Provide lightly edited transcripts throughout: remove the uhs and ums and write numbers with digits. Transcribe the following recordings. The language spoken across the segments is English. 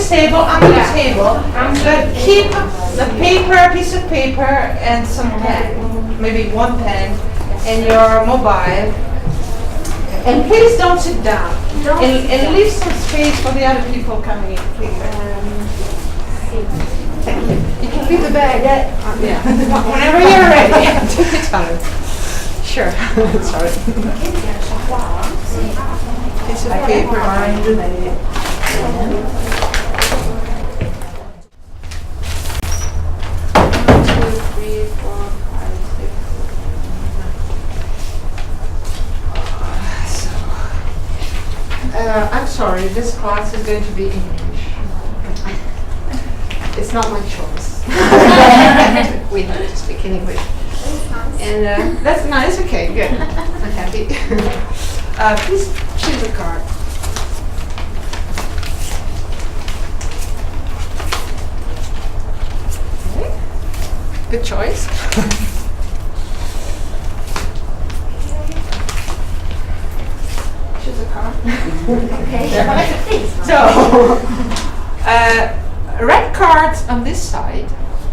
this table, under the table. But keep a piece of paper, and some pen, maybe one pen, and your mobile. And please don't sit down. And leave some space for the other people coming in, please. Thank you. You can leave the bag. Yeah. Whenever you're ready. Take your time. Sure. Sorry. Piece of paper. 1, 2, 3, 4, 5, 6. I'm sorry, this class is going to be English. It's not my choice. We have to speak in English. And that's nice, okay, good. I'm happy. Please choose a card. Okay. Good choice. Choose a card. Okay. So, red cards on this side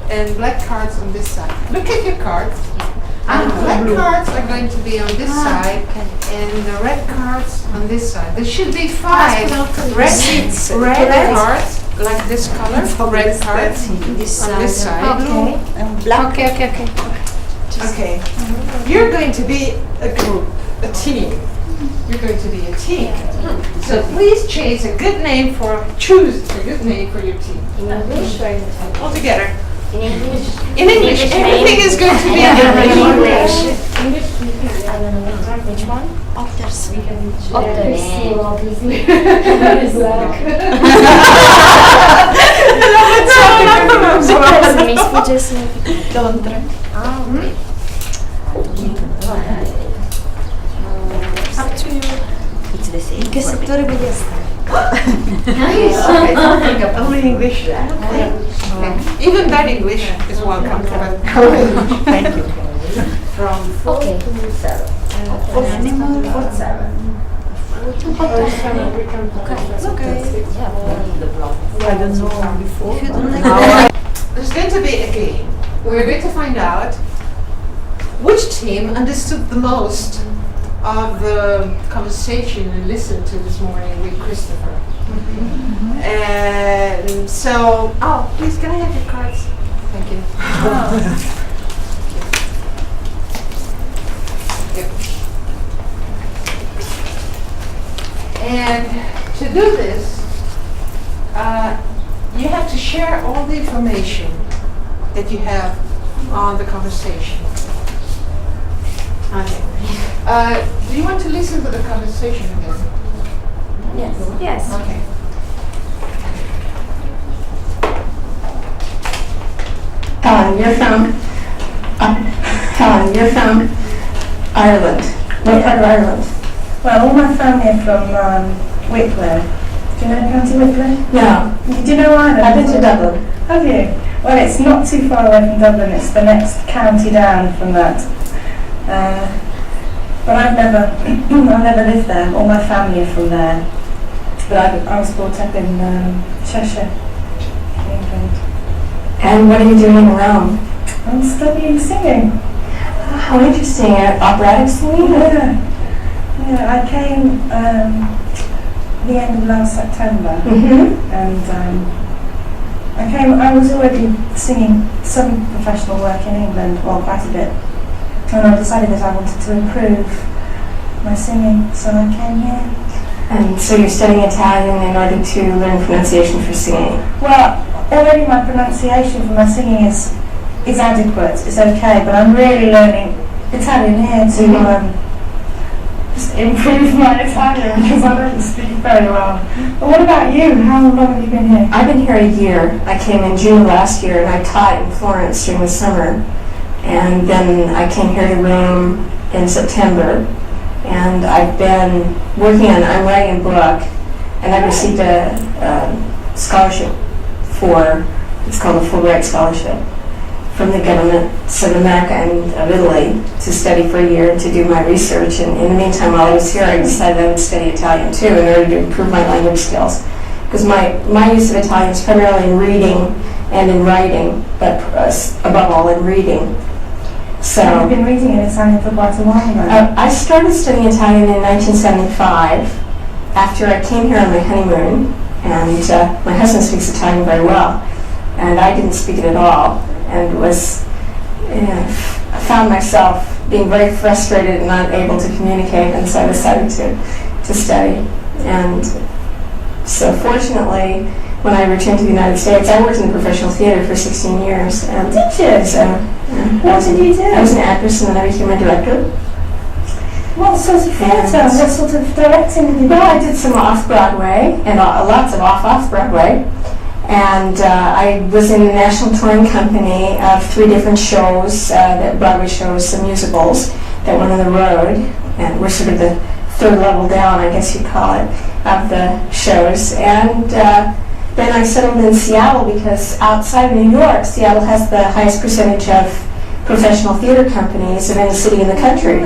and black cards on this side. Look at your cards. And black cards are going to be on this side, and the red cards on this side. There should be 5 red cards, like this color, red cards on this side. Okay. Black. Okay. Okay. You're going to be a group, a team. You're going to be a team. So please choose a good name for your team. In English or in All together. In English? In English. Everything is going to be in English. I don't know which one? Otters. Up to you. It's the same. In che settore voglio stare? Only English. Even bad English is welcome. Thank you. From 4 to 7. Animal or 7? Okay. I don't know before. If you don't like There's going to be a game. We're going to find out which team understood the most of the conversation we listened to this morning with Christopher. And so, please, can I have your cards? Thank you. And to do this, you have to share all the information that you have on the conversation. Okay. Do you want to listen to the conversation again? Yes. Okay. Helen, you're from Ireland. What part of Ireland? Well, all my family are from Wicklow. Do you know County Wicklow? No. Do you know Ireland? I've been to Dublin. Have you? Well, it's not too far away from Dublin. It's the next county down from that. But I've never lived there. All my family are from there. But I was brought up in Cheshire, England. And what are you doing in Rome? I'm studying singing. How interesting. Operatic singing? Yeah, I came the end of last September, and I was already singing some professional work in England, well, quite a bit, and I decided that I wanted to improve my singing, so I came here. And so you're studying Italian in order to learn pronunciation for singing? Well, already my pronunciation for my singing is adequate, it's okay, but I'm really learning Italian here to just improve my Italian because I don't speak very well. But what about you? How long have you been here? I've been here a year. I came in June last year and I taught in Florence during the summer. And then I came here to Rome in September. And I've been I'm writing a book, and I received a scholarship it's called a Fulbright Scholarship, from the government of Southern America and of Italy to study for a year to do my research. And in the meantime, while I was here, I decided I would study Italian too in order to improve my language skills. because my use of Italian is primarily in reading and in writing, but above all in reading. So I've been reading in Italian for quite a while now. I started studying Italian in 1975 after I came here on my honeymoon, and my husband speaks Italian very well, and I didn't speak it at all, and I found myself being very frustrated and not able to communicate, and so I decided to study. And so fortunately, when I returned to the United States, I worked in the professional theater for 16 years. And Did you? So, What did you do? I was an actress, and then I became a director. What sort of theatre? And- What sort of directing did you do? Well, I did some off-Broadway, and lots of off-Broadway. And I was in a national touring company of 3 different shows, that Broadway shows, some musicals that went on the road, and we're sort of the 3rd level down, I guess you'd call it, of the shows. And then I settled in Seattle because outside of New York, Seattle has the highest percentage of professional theater companies of any city in the country.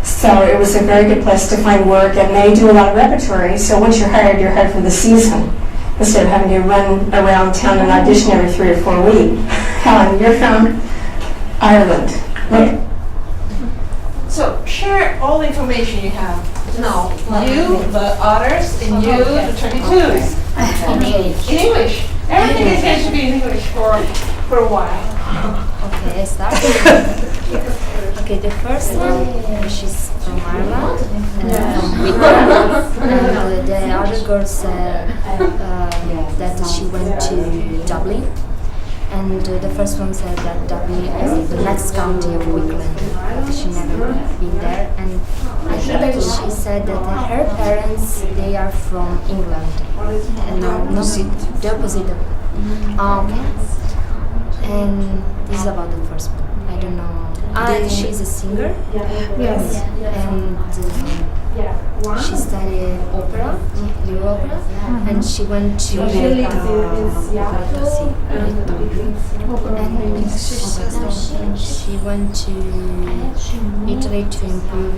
So it was a very good place to find work, and they do a lot of repertory, so once you're hired for the season, instead of having to run around town and audition every 3 or 4 weeks. Helen, you're from Ireland. Right? So share all the information you have. Now, you, the others, and you, the 22s. In English. In English. Everything is going to be in English for a while. Okay, I start. Okay, the first one, she's from Ireland, from Wicklow, and the other girl said that she went to Dublin, and the first one said that Dublin is the next county of Wicklow. She never been there, and I think that she said that her parents, they are from England, and the opposite of. Okay. And this is about the first one. I don't know. She's a singer. Yes. And she studied opera, new opera, and she went to and she went to Italy to improve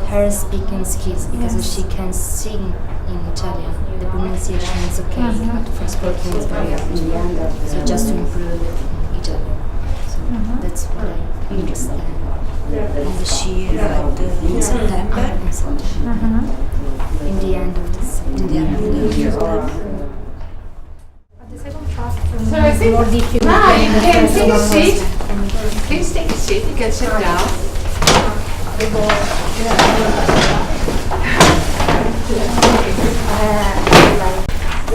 her speaking skills because she can sing in Italian. The pronunciation is okay, but for speaking is very hard. So just to improve Italian. So that's what I understand. And she arrived in September. In the end of the September. So I think now you can take a seat. Please take a seat. You can sit down.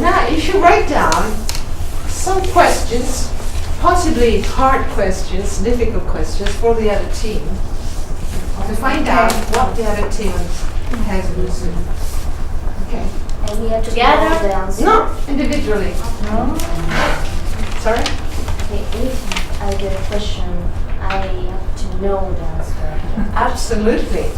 Now you should write down some questions, possibly hard questions, difficult questions for the other team, to find out what the other team has listened. Okay. And we have together the answer. No, individually. No. Sorry? Okay, if I get a question, I have to know the answer. Absolutely.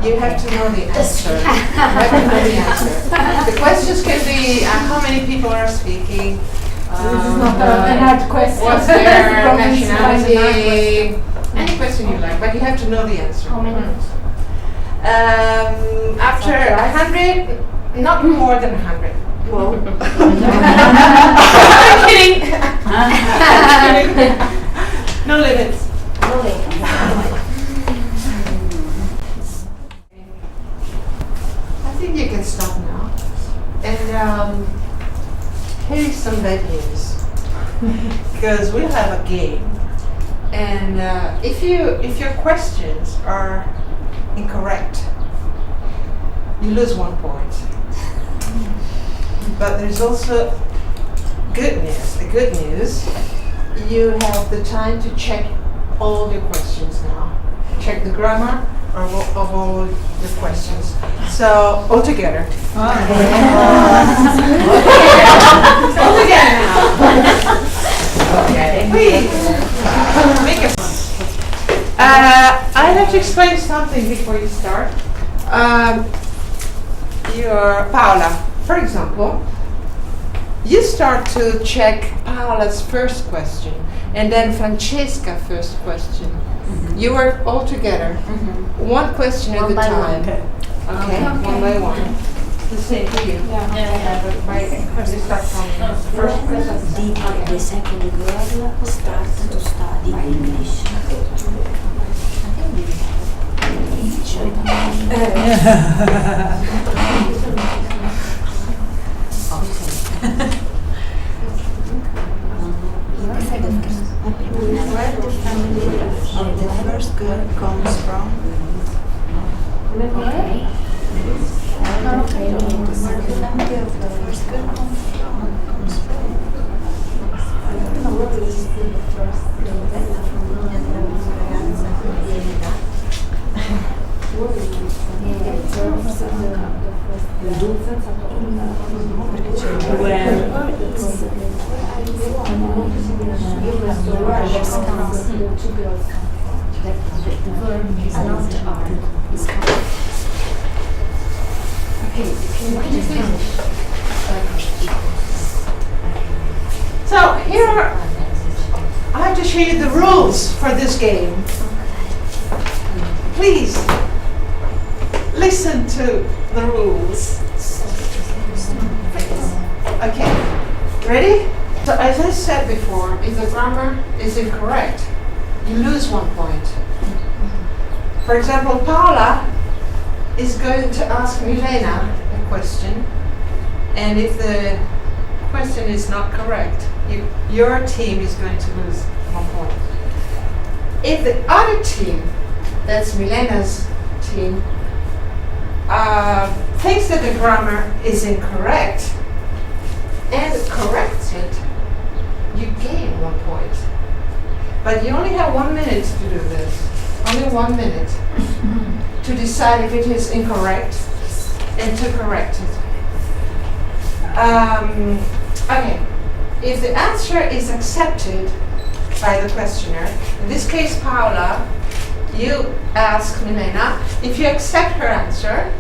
You have to know the answer. You have to know the answer. The questions can be how many people are speaking. This is not an hard question. What's their nationality? Any question you like, but you have to know the answer. How many? After 100, not more than 100. Whoa. I'm kidding. No limits. No limits. I think you can stop now. And here is some bad news. Because we'll have a game. And if your questions are incorrect, you lose 1 point. But there's also good news. The good news, you have the time to check all your questions now. Check the grammar of all the questions. So, all together. All together now. Okay. Please. Make a I have to explain something before you start. You're Paola. For example, you start to check Paola's first question and then Francesca's first question. You work all together. One question at a time. Okay, one by one. the same for you. Yeah. But first you start from first question. Did the second girl start to study English? Where the family of the first girl comes from? Okay. Where the family of the first girl comes from? The verb is not are. It's Okay, can you finish? So here I have to show you the rules for this game. Please listen to the rules. Okay, ready? So as I said before, if the grammar is incorrect, you lose 1 point. For example, Paola is going to ask Milena a question, and if the question is not correct, your team is going to lose 1 point. If the other team, that's Milena's team, thinks that the grammar is incorrect and corrects it, you gain 1 point. But you only have 1 minute to do this. Only 1 minute to decide if it is incorrect and to correct it. Okay, if the answer is accepted by the questioner, in this case Paola, you ask Milena, if you accept her answer,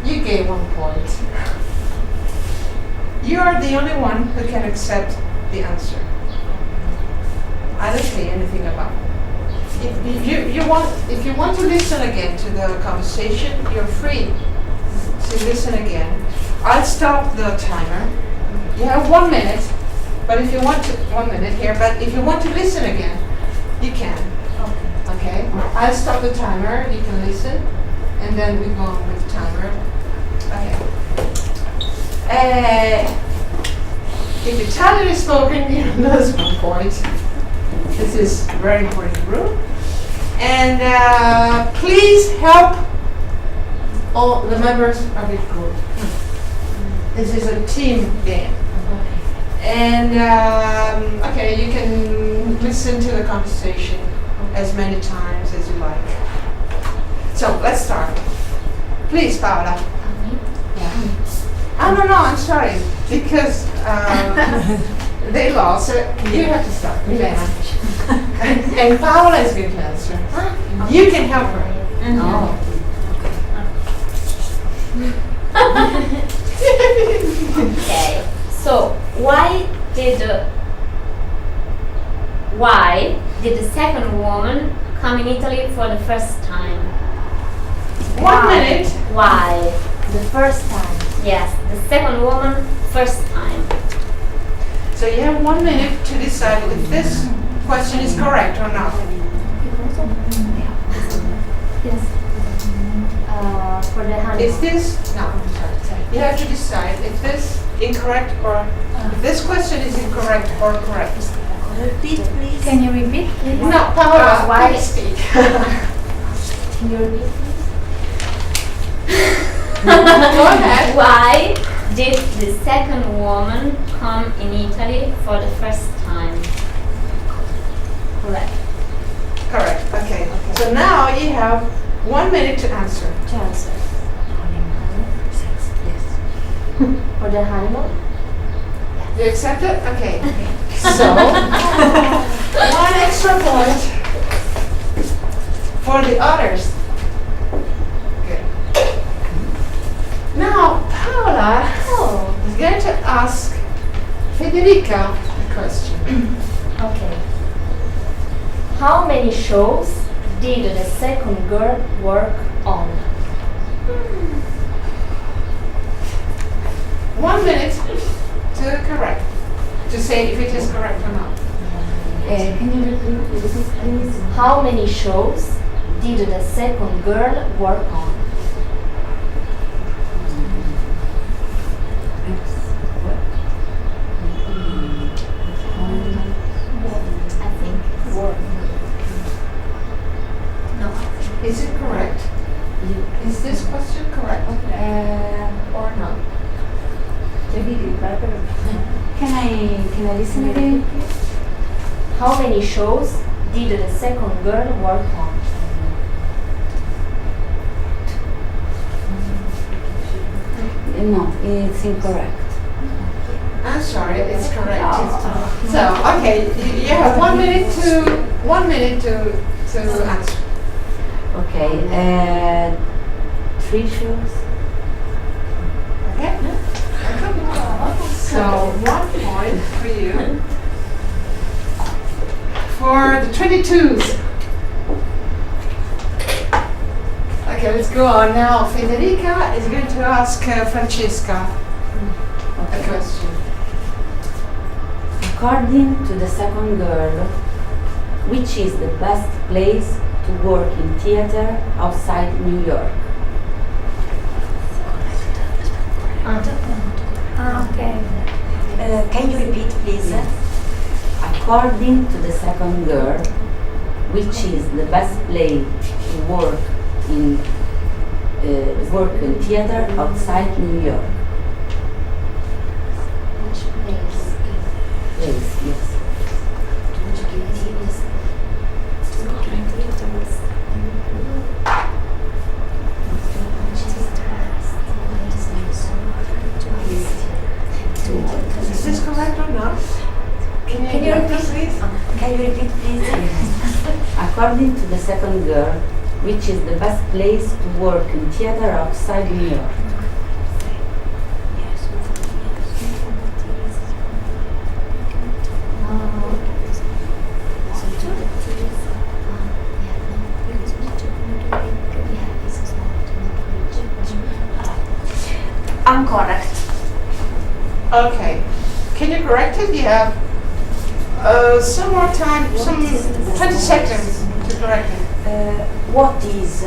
you gain 1 point. You are the only one who can accept the answer. I don't say anything about it. If you want to listen again to the conversation, you're free to listen again. I'll stop the timer. You have 1 minute, but if you want to 1 minute here, but if you want to listen again, you can. Okay. I'll stop the timer. You can listen, and then we go on with the timer. Okay. If Italian is spoken, you lose 1 point. This is a very important rule. And please help all the members of the group. This is a team game. And okay, you can listen to the conversation as many times as you like. So let's start. Please, Paola. Yeah. Oh, no, I'm sorry. Because they lost. You have to start, Milena. And Paola is going to answer. You can help her. Oh. Okay. So why did the second woman come in Italy for the first time? 1 minute. Why? The first time. Yes, the second woman first time. So you have 1 minute to decide if this question is correct or not. Yes. For the honeymoon. Is this no? I'm sorry. You have to decide if this incorrect or if this question is incorrect or correct. Repeat, please. Can you repeat, please? No, Paola, why? please speak. Can you repeat, please? Go ahead. Why did the second woman come in Italy for the first time? Correct. Correct. Okay. So now you have 1 minute to answer. To answer. For the honeymoon? You accept it? Okay. So 1 extra point for the others. Good. Now Paola is going to ask Federica a question. Okay. How many shows did the second girl work on? 1 minute to correct, to say if it is correct or not. Can you repeat, please? How many shows did the second girl work on? I think work. No. Is it correct? Is this question correct? Or not? Can I listen again? How many shows did the second girl work on? No, it's incorrect. I'm sorry, it's correct. So, okay, you have 1 minute to answer. Okay, 3 shows. Okay? So, 1 point for you. For the 22s. Okay, let's go on now. Federica is going to ask Francesca a question. According to the second girl, which is the best place to work in theater outside New York? Okay. Can you repeat, please? According to the second girl, which is the best place to work in theater outside New York? Which place? Place, yes. Is this correct or not? Can you repeat, please? Can you repeat, please? According to the second girl, which is the best place to work in theater outside New York? I'm correct. Okay. Can you correct it? You have some more time, some 20 seconds to correct it. What is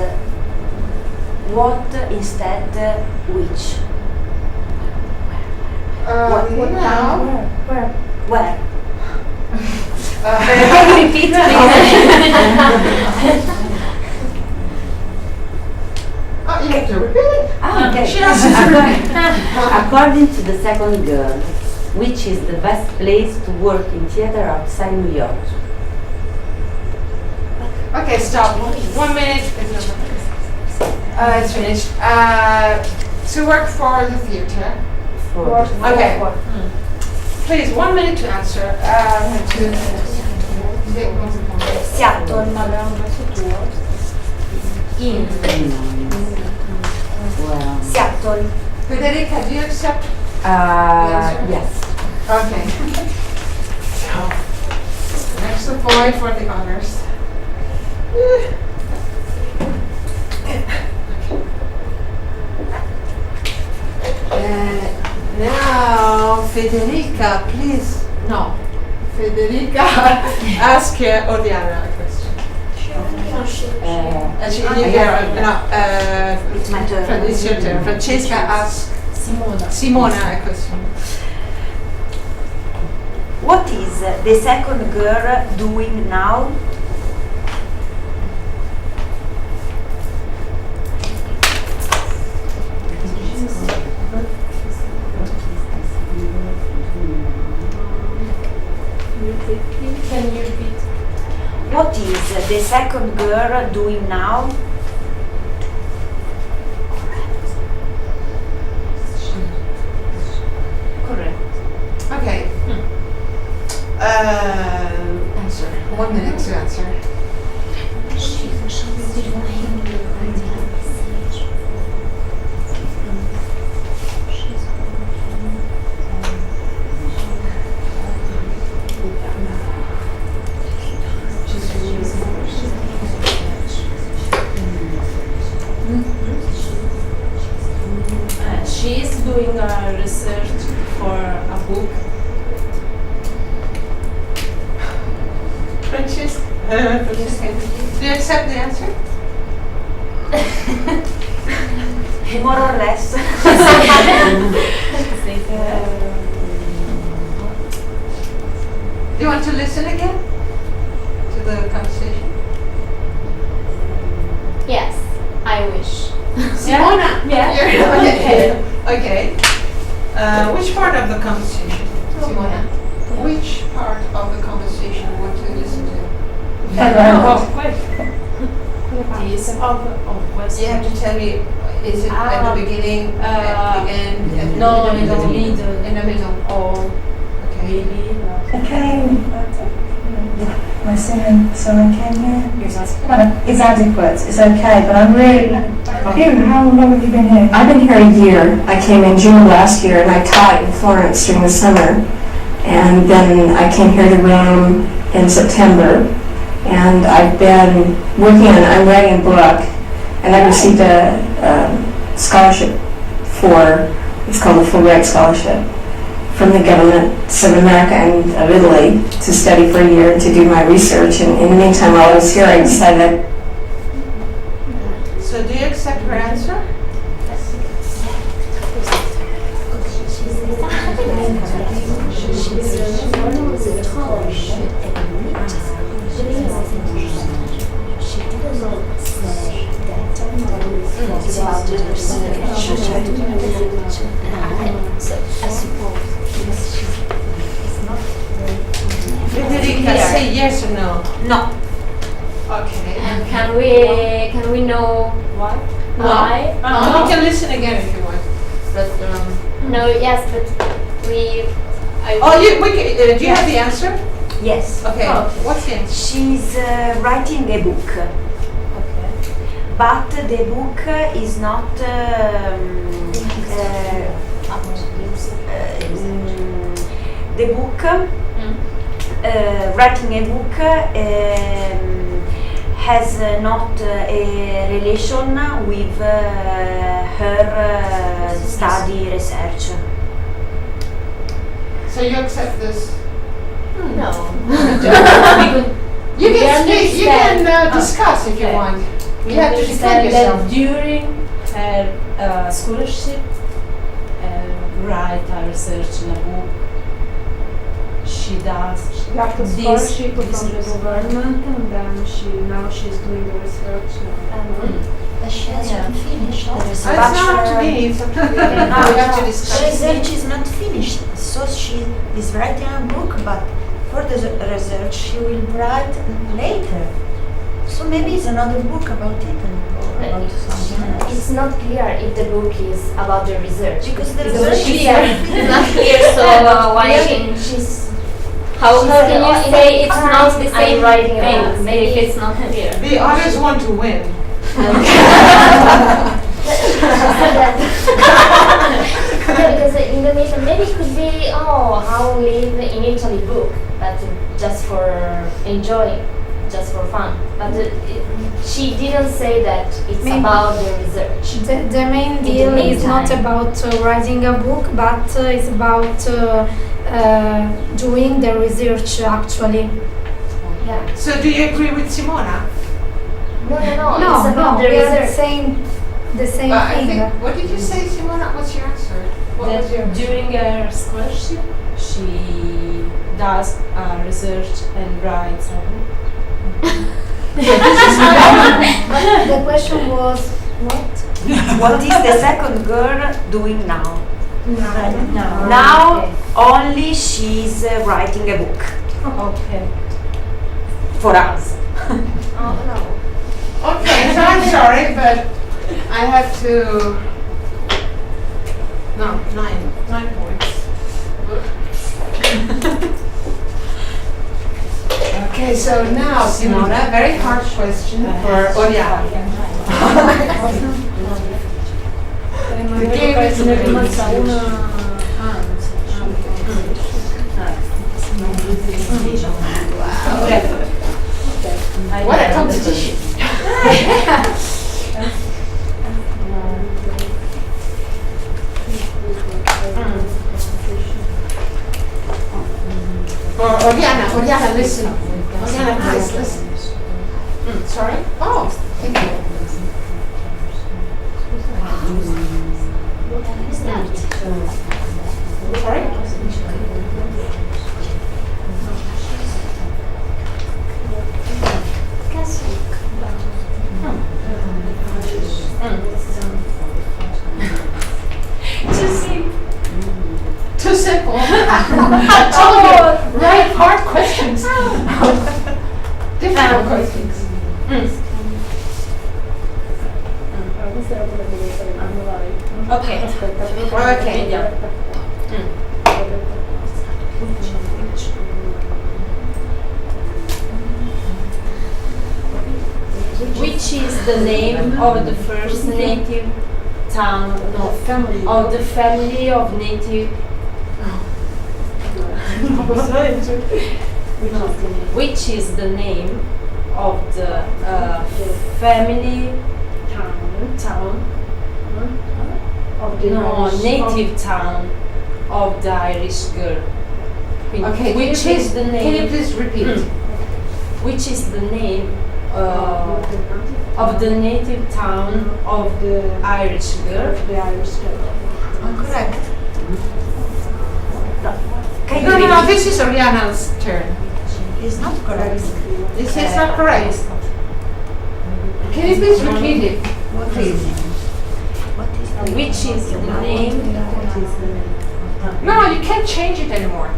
what instead which? Now, Where? Can you repeat, oh, you have to repeat it. Okay. She has to repeat. According to the second girl, which is the best place to work in theater outside New York? Okay, stop. 1 minute. It's finished. To work for the theater. Okay. Please, 1 minute to answer. Seattle. In Well, Seattle. Federica, do you accept? yes. Okay. Extra point for the honors. Now, Federica, please. No. Federica, ask Oriana a question. It's my turn. It's your turn. Francesca, ask Simona a question. What is the second girl doing now? Can you repeat? What is the second girl doing now? Correct. Okay. Answer. 1 minute to answer. She is doing a research for a book. Francesca, do you accept the answer? More or less. Do you want to listen again to the conversation? Yes, I wish. Simona? Yeah. Okay. Okay. Which part of the conversation, Simona? Which part of the conversation you want to listen to? This of question. You have to tell me, is it at the beginning, at the end, at No, the in the middle? middle. In the middle. Or Okay. maybe. I came, my singing, so I came here. It's adequate, it's okay, but I'm really, how long have you been here? I've been here a year. I came in June last year and I taught in Florence during the summer. And then I came here to Rome in September. And I've been working on, I'm writing a book, and I received a scholarship for, it's called the Fulbright Scholarship, from the governments of America and of Italy to study for a year to do my research. And in the meantime, while I was here, I decided So do you accept her answer? Federica, say yes or no. No. Okay. Can we know why? Why? We can listen again if you want. But No, yes, but we. do you have the answer? Yes. Okay. Oh. What's the answer? She's writing a book. But the book is not the book writing a book has not a relation with her study research. So you accept this? No. You We can speak. You can understand. discuss if you Okay. want. You have to defend Understand yourself. that during her scholarship, write a research in a book. She does Got the this scholarship from the research. government, and then she's doing the research. But she hasn't finished the It's research. not up to me. It's up to you. We have to discuss. Research is not finished, so she is writing a book, but for the research she will write later. So maybe it's another book about Italy or about something. It's not clear if the book is about the research. Because the Because research she's is it's not clear, so why she's how can you say it's not the same writing thing? about? Maybe if it's not clear. The others want to win. Yeah, because in the middle, maybe it could be how live in Italy book, but just for enjoying, just for fun. But she didn't say that it's Maybe. about the research. The main In the deal is not meantime. about writing a book, but it's about doing the research actually. Yeah. So do you agree with Simona? No, No, it's about the we are research. saying the same I thing. think. What did you say, Simona? What's your answer? What was your That during her scholarship, she does research and writes a book. The question was what? What is the second girl doing now? No. Now only she's writing a book Okay. for us. Oh no. Okay, so I'm sorry, but I have to. No, 9 points. Okay, so now, Simona, very hard question for Oriana. The game is what a competition! Oriana, listen. Oriana, please listen. Sorry? Oh, thank you. Sorry? Too simple. I told you, right hard questions. Difficult questions. Okay. Which is the name of the first native town of the family of native? Which is the name of the family town of the native town of the Irish girl? Okay, Which is the name? Can you please repeat? Which is the name of the native town of the Irish girl? Correct. No, this is Oriana's turn. It's not correct. This is not correct. Can you please repeat it? Please. Which is the name? No, you can't change it anymore.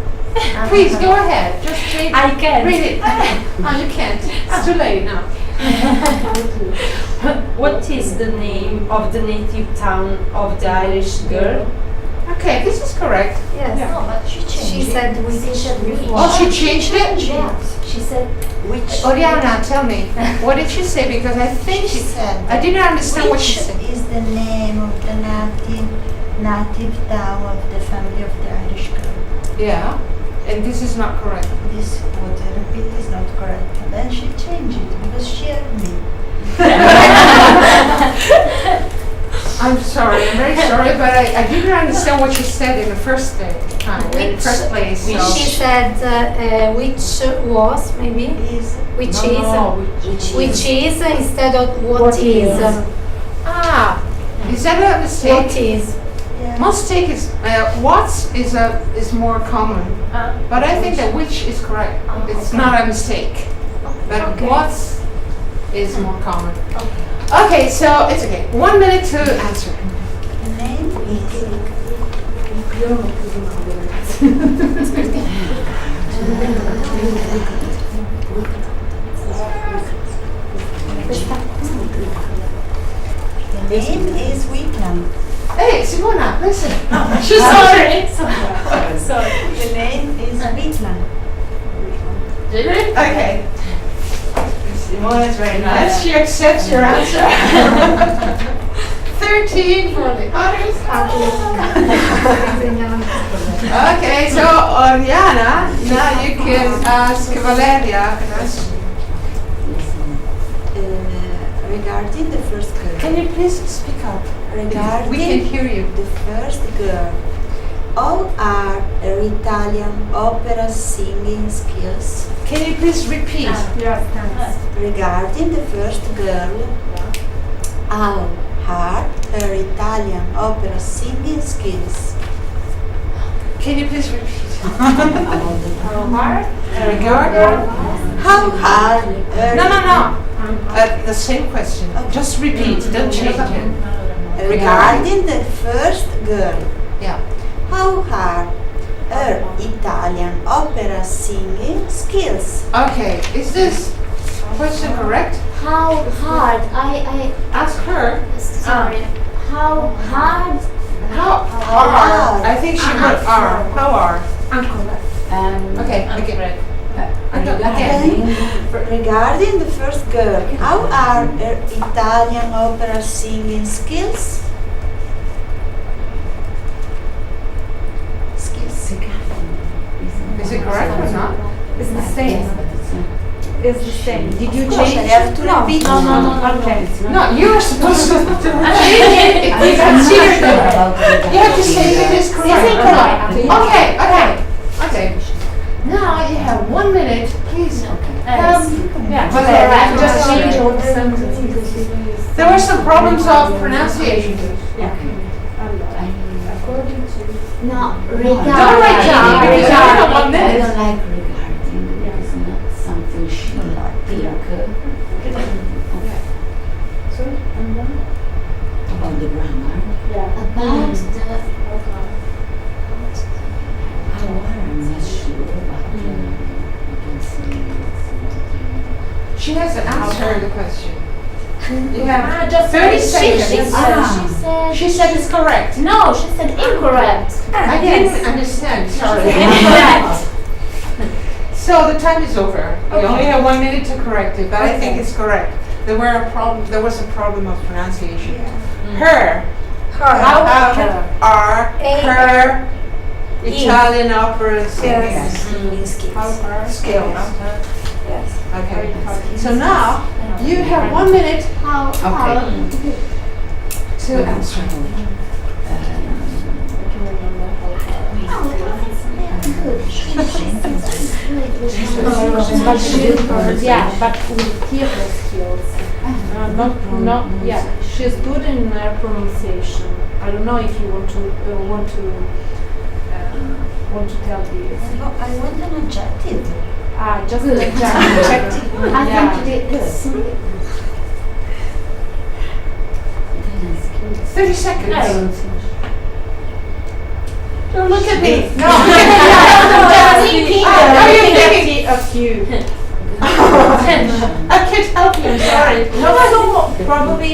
Please go ahead. Just change. I can't. Read it. No, you can't. It's too late now. What is the name of the native town of the Irish girl? Okay, this is correct. Yes. No, but she changed She it. said we did. Oh, she changed it? Yes. She said which. Oriana, tell me. What did she say? Because I think She said. I didn't understand what she Which said. is the name of the native town of the family of the Irish girl? Yeah. And this is not correct. This what I repeat is not correct. And then she changed it because she heard me. I'm sorry, I'm very sorry, but I didn't understand what she said in the first time, in the first place. So. She said which was maybe Is which No, is which is instead of what is. Ah, is that a mistake? What is. yeah. Mistake is what's is more common, but I think that which is correct. It's not a mistake, but what's is more common. Okay, so it's okay. 1 minute to answer. The name is the name is Wheatland. Hey, Simona, listen. She's sorry. Sorry. The name is Wheatland. Okay. Simona is very nice. She accepts your answer. 13 for the others. Okay, so Oriana, now you can ask Valeria a question. Regarding the first girl. Can you please speak up? Regarding We can hear you. the first girl. How are her Italian opera singing skills? Can you please repeat? Regarding the first girl, how are her Italian opera singing skills? Can you please repeat? Regarding how are her No. The same question. Just repeat. Don't change it. regarding the first girl, Yeah. how are her Italian opera singing skills? Okay. Is this question correct? How hard? I Ask her. sorry. How hard? How are? I think she wrote are. How are? Okay. Okay. Again. Regarding the first girl, how are her Italian opera singing skills? Skills. Is it correct or not? It's the same. It's the same. Did you Of course, I change? have to repeat. Okay. No, you're supposed to change it if we consider that. You have to say if it is correct. Is it correct? Okay. now you have 1 minute. Please. Yeah, just change all the sentences. There were some problems of pronunciation. According to No, Don't write down because you only have 1 I minute. don't like regarding. It's not something she think. sorry, and then About the grammar. about the Hour, I'm not sure, but you can see. She has to answer the question. You have just 30 she seconds. said She said it's correct. no, she said incorrect. I didn't understand. Sorry. Incorrect. So the time is over. We only have 1 minute to correct it, but I think it's correct. There was a problem of pronunciation. Her. Her Italian opera singers. Skills. Yes. Okay. So now you have 1 minute to answer. but with theater skills. She's good in pronunciation. I don't know if you want to tell this. No, I want an adjective. Just Good. an adjective. I think it is good. 30 seconds. Don't look at me. No. Are you thinking of you? I can't help you. I'm sorry. Probably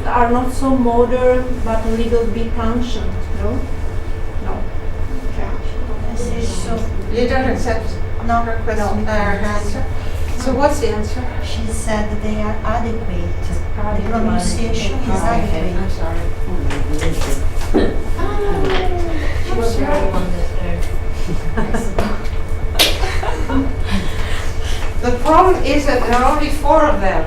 are not so modern, but a little bit ancient. No. You don't accept her question, her answer. So what's the answer? She said they are adequate. The pronunciation is adequate. I'm sorry. She was very The problem is that there are only 4 of them.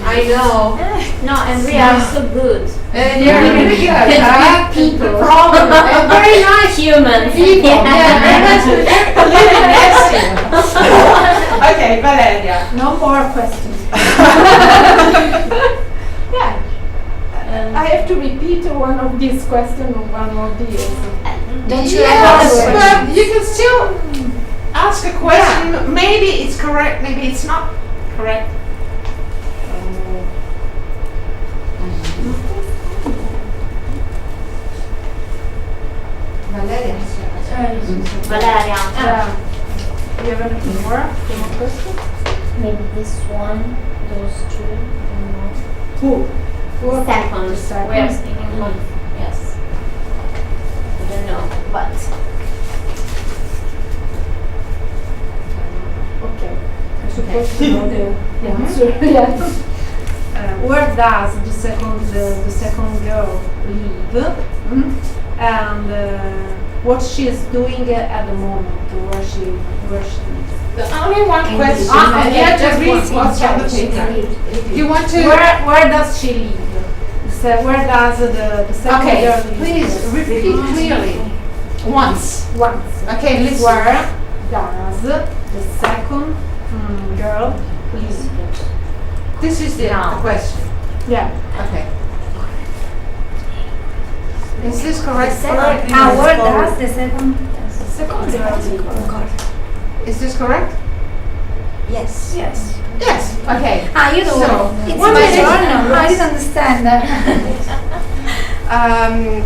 I know. No, and we are so good. And you're really good. People. The problem. Very nice Humans. people. Yeah, very nice. A little nasty. Okay, Valeria. No more questions. I have to repeat one of these questions or one of these. Don't you Yes, have but you can still ask a question. Maybe it's correct, maybe it's not correct. Valeria. Valeria. You have anything more? Any more questions? Maybe this one, those two. Who? Second. The second. We are speaking of. Yes. I don't know, but. Okay. I'm supposed to know the answer. Yes. Where does the second girl live? And what she is doing at the moment? Where she lives? The only one question, and you have to read what's on the paper. You want to... Where does she live? Where does the second girl live? Please repeat clearly. Once. Okay, listen. Where does the second girl live? This is the question. Yeah. Okay. Is this correct? Where does the second Second girl live. Is this correct? Yes. Yes. Yes. Okay. You know, So, it's 1 my minute. turn. I didn't understand that.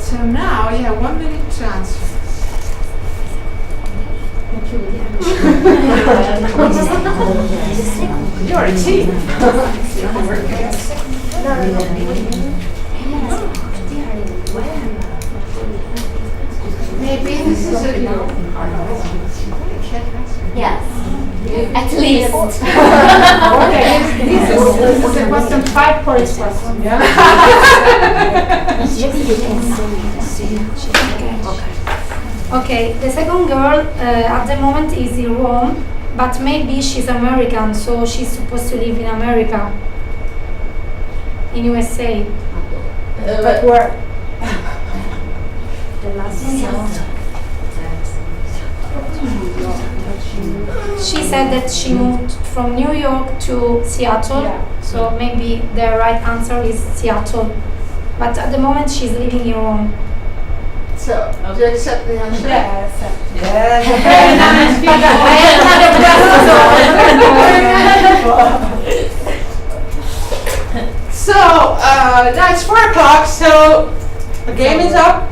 So now you have 1 minute to answer. You're a team. Maybe this is a Yes. At least. Okay, this is a question 5 points question. Yeah. Okay, the second girl at the moment is in Rome, but maybe she's American, so she's supposed to live in America, in USA. But where? The last one. she said that she moved from New York to Seattle. Yeah. So maybe the right answer is Seattle. But at the moment she's living in Rome. So, do you accept the answer? Yes. Yes. Very nice people. I have another question. So, now it's 4 o'clock, so the game is up.